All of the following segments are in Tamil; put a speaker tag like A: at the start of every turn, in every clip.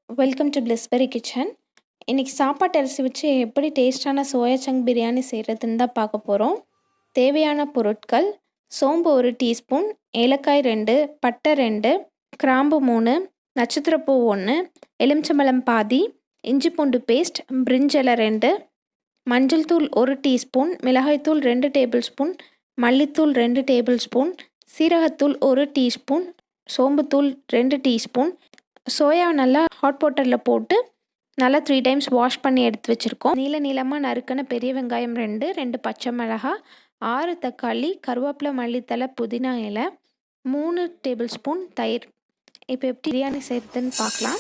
A: Welcome to Blissberry kitchen. இன்றைக்கி சாப்பாட்டு அரிசி வச்சு எப்படி டேஸ்டான சோயா சங்க் பிரியாணி செய்கிறதுன்னு தான் பார்க்க போகிறோம். தேவையான பொருட்கள்: சோம்பு 1 டீஸ்பூன், ஏலக்காய் 2, பட்டை 2, கிராம்பு 3, நட்சத்திரப்பூ 1, எலுமிச்சம்பழம் பாதி, இஞ்சி பூண்டு பேஸ்ட், பிரிஞ்சிலை 2, மஞ்சள் தூள் 1 டீஸ்பூன், மிளகாய்த்தூள் 2 டேபிள் ஸ்பூன், மல்லித்தூள் 2 டேபிள் ஸ்பூன், சீரகத்தூள் 1 டீஸ்பூன், சோம்புத்தூள் 2 டீஸ்பூன். சோயாவை நல்லா ஹாட் வாட்டரில் போட்டு நல்லா 3 டைம்ஸ் வாஷ் பண்ணி எடுத்து வச்சுருக்கோம். நீளமாக நறுக்கின பெரிய வெங்காயம் 2 பச்சை மிளகாய், 6 தக்காளி, கருவேப்பிலை, மல்லித்தலை, புதினா இலை, 3 டேபிள் ஸ்பூன் தயிர். இப்போ எப்படி பிரியாணி செய்கிறதுன்னு பார்க்கலாம்.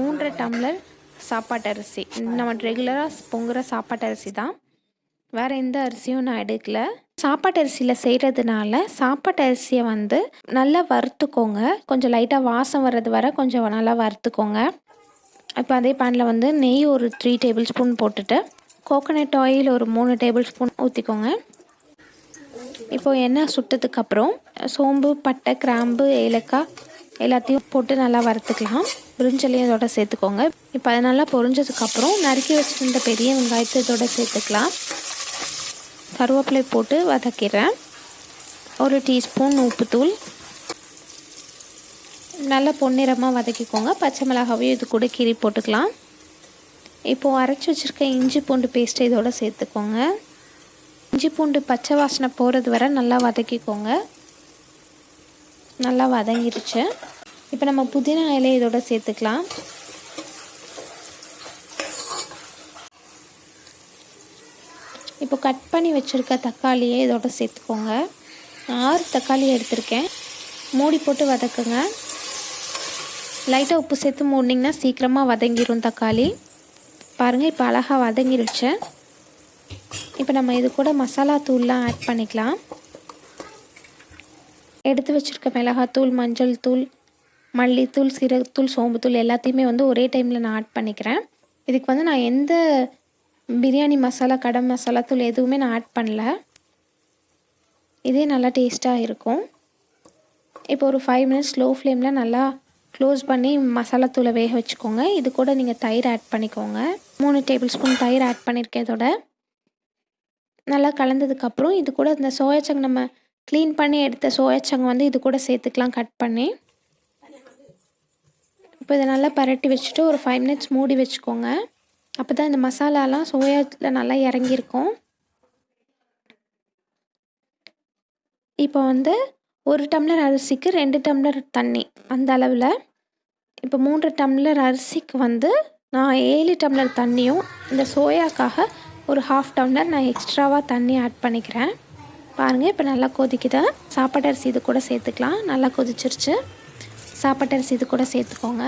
A: 3 டம்ளர் சாப்பாட்டு அரிசி, நம்ம ரெகுலராக பொங்குகிற சாப்பாட்டு அரிசி தான், வேறு எந்த அரிசியும் நான் எடுக்கல. சாப்பாட்டு அரிசியில் செய்கிறதுனால சாப்பாட்டு அரிசியை நல்லா வறுத்துக்கோங்க. கொஞ்சம் லைட்டாக வாசம் வர்றது வர கொஞ்சம் நல்லா வறுத்துக்கோங்க. இப்போ அதே பேனில் நெய் ஒரு 3 டேபிள் ஸ்பூன் போட்டுட்டு கோகோனட் ஆயில் ஒரு 3 டேபிள் ஸ்பூன் ஊற்றிக்கோங்க. இப்போது எண்ணெய் சுட்டதுக்கப்புறம் சோம்பு, பட்டை, கிராம்பு, ஏலக்காய் எல்லாத்தையும் போட்டு நல்லா வறுத்துக்கலாம். பிரிஞ்சலையும் இதோட சேர்த்துக்கோங்க. இப்போ அது நல்லா பொரிஞ்சதுக்கப்புறம் நறுக்கி வச்சுருந்த பெரிய வெங்காயத்தை இதோட சேர்த்துக்கலாம். கருவேப்பிலை போட்டு வதக்கிறேன். 1 டீஸ்பூன் உப்புத்தூள், நல்லா பொன்னிறமாக வதக்கிக்கோங்க. பச்சை மிளகாவையும் இது கூட கீறி போட்டுக்கலாம். இப்போது அரைச்சி வச்சுருக்க இஞ்சி பூண்டு பேஸ்ட்டை இதோட சேர்த்துக்கோங்க. இஞ்சி பூண்டு பச்சை வாசனை போகிறது வரை நல்லா வதக்கிக்கோங்க. நல்லா வதங்கிடுச்சு. இப்போ நம்ம புதினா இலையை இதோட சேர்த்துக்கலாம். இப்போ கட் பண்ணி வச்சுருக்க தக்காளியை இதோட சேர்த்துக்கோங்க. 6 தக்காளி எடுத்திருக்கேன். மூடி போட்டு வதக்குங்க. லைட்டாக உப்பு சேர்த்து மூடினீங்கன்னா சீக்கிரமாக வதங்கிடும் தக்காளி. பாருங்கள், இப்போ அழகாக வதங்கிடுச்சு. இப்போ நம்ம இது கூட மசாலா தூள்லாம் ஆட் பண்ணிக்கலாம். எடுத்து வச்சுருக்க மிளகாத்தூள், மஞ்சள் தூள், மல்லித்தூள், சீரகத்தூள், சோம்புத்தூள் எல்லாத்தையுமே ஒரே டைமில் நான் ஆட் பண்ணிக்கிறேன். இதுக்கு நான் எந்த பிரியாணி மசாலா, கடம் மசாலா தூள் எதுவுமே நான் ஆட் பண்ணல. இதே நல்லா டேஸ்ட்டாக இருக்கும். இப்போ ஒரு 5 மினிட்ஸ் ஸ்லோ ஃப்ளேமில் நல்லா க்ளோஸ் பண்ணி மசாலா தூளை வேக வச்சுக்கோங்க. இது கூட நீங்கள் தயிர் ஆட் பண்ணிக்கோங்க. 3 டேபிள் ஸ்பூன் தயிர் ஆட் பண்ணியிருக்கேன். இதோட நல்லா கலந்ததுக்கப்புறம் இது கூட இந்த சோயா சங்க், நம்ம க்ளீன் பண்ணி எடுத்த சோயா சங்க் இது கூட சேர்த்துக்கலாம் கட் பண்ணி. இப்போ இதை நல்லா பரட்டி வச்சுட்டு ஒரு 5 மினிட்ஸ் மூடி வச்சுக்கோங்க. அப்போ தான் இந்த மசாலாலாம் சோயாவில் நல்லா இறங்கியிருக்கும். இப்போ 1 டம்ளர் அரிசிக்கு 2 டம்ளர் தண்ணி, அந்த அளவில். இப்போ 3 டம்ளர் அரிசிக்கு நான் 7 டம்ளர் தண்ணியும், இந்த சோயாக்காக ஒரு 1/2 டம்ளர் நான் எக்ஸ்ட்ராவாக தண்ணி ஆட் பண்ணிக்கிறேன். பாருங்கள், இப்போ நல்லா கொதிக்குது. சாப்பாட்டு அரிசி இது கூட சேர்த்துக்கலாம். நல்லா கொதிச்சிருச்சு. சாப்பாட்டு அரிசி இது கூட சேர்த்துக்கோங்க.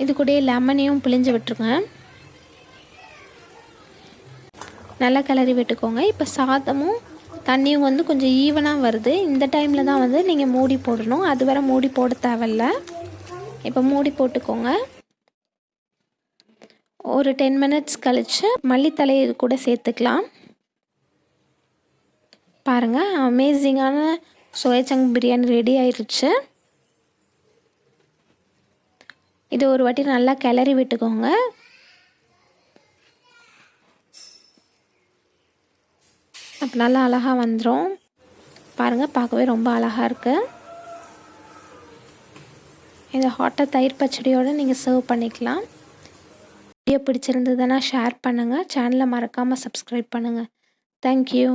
A: இது கூட லெமனையும் பிழிஞ்சு விட்டுருங்க. நல்லா கிளறி விட்டுக்கோங்க. இப்போ சாதமும் தண்ணியும் கொஞ்சம் ஈவனாக வருது. இந்த டைமில் தான் நீங்கள் மூடி போடணும். அது வரை மூடி போட தேவையில்ல. இப்போ மூடி போட்டுக்கோங்க. ஒரு 10 மினிட்ஸ் கழித்து மல்லித்தலையை இது கூட சேர்த்துக்கலாம். பாருங்கள், அமேசிங்கான சோயா சங்க் பிரியாணி ரெடி ஆயிடுச்சு. இது ஒரு வாட்டி நல்லா கிளறி விட்டுக்கோங்க. அப்போ நல்லா அழகாக வந்துடும். பாருங்கள், பார்க்கவே ரொம்ப அழகாக இருக்குது. இதை ஹாட்டாக தயிர் பச்சடியோடு நீங்கள் சர்வ் பண்ணிக்கலாம். வீடியோ பிடிச்சிருந்ததுன்னா ஷேர் பண்ணுங்கள். சேனலை மறக்காமல் சப்ஸ்கிரைப் பண்ணுங்கள். தேங்க்யூ.